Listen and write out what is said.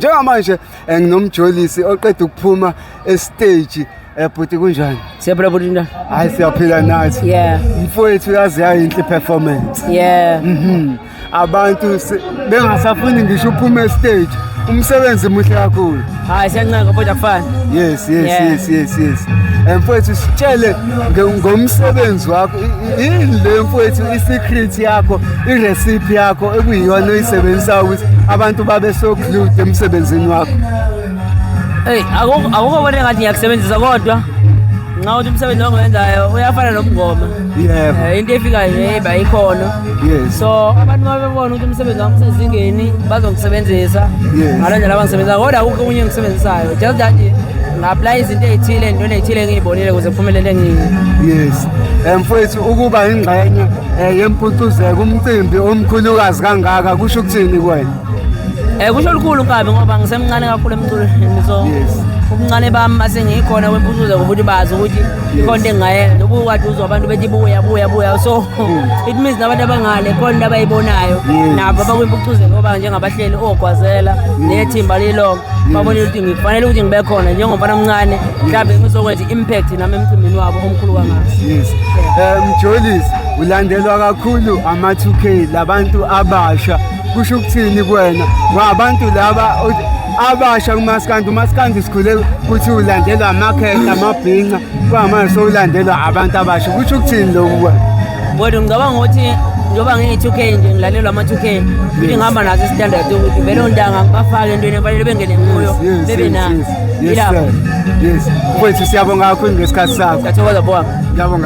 Njengamanje nginomjolisi oqeda ukuphuma estage bhuti kunjani? Siyaphila bhuti njani? Hayi siyaphila nathi. Yeah. Mfowethu yazi yayinhle performance. Yeah. Abantu bengasafuni ngisho uphume estage. Umsebenzi muhle kakhulu. Hayi siyancaka bhuti akufani. Yes. Mfowethu sitshele ngomsebenzi wakho. Yini le mfowethu i-secret yakho, i-recipe yakho ekuyiyona oyisebenzisayo ukuthi abantu babe so glued emsebenzini wakho. Hey, akukho bona ngathi ngiyakusebenzisa kodwa ngawuthi umsebenzi ongiwenzayo uyafana nomngoma. Yebo. Into efikayo nje bayikhono. Yes. So abantu mabebona ukuthi umsebenzi wami usezingeni bazongisebenzisa. Yes. Ngalendlela abangisebenzisa kodwa akukho okunye engisebenzisayo. Just that nga-apply izinto ezithile entweni ezithile engiyibonile ukuze kuphumelele Yes. Mfowethu ukuba ingxenye yempucuzeko umcimbi omkhulukazi kangaka kusho ukuthini kuwena? Kusho olukhulu Nkabi ngoba ngisemncane kakhulu emculweni so Yes. ubuncane bami mase ngikhona kwempucuzeko ukuthi bazi ukuthi ikhona engayenza nobu kade uzwa abantu bethi buya so it means nabantu abangale khona into abayibonayo nabo abakwimpucuzeko ngoba njengabahleli ogwazela nethimba lilonke babonile ukuthi ngifanele ukuthi ngibe khona njengomfana omncane mhlawumbe ngizokwenza impact nami emcimbini wabo omkhulu kangaka. Yes. Mjolisi ulandelwa kakhulu ama-2K labantu abasha kusho ukuthini kuwena ngabantu laba abasha kuMaskandi sikhule ukuthi ulandelwa amakhekhe amabhinqa kwamanje sowulandelwa abantu abasha kusho ukuthini lokhu kuwena? Kodwa ngicabanga ukuthi njengoba ngiyi-2K nje ngilalelwa ama-2K ukuthi ngihamba nazo i-standard ukuthi vele ontanga ngibafake entweni efanele bengene kuyo bebe nayo. Yes. Mfowethu siyabonga kakhulu ngesikhathi sakho. Ngiyathokoza baba. Ngiyabonga.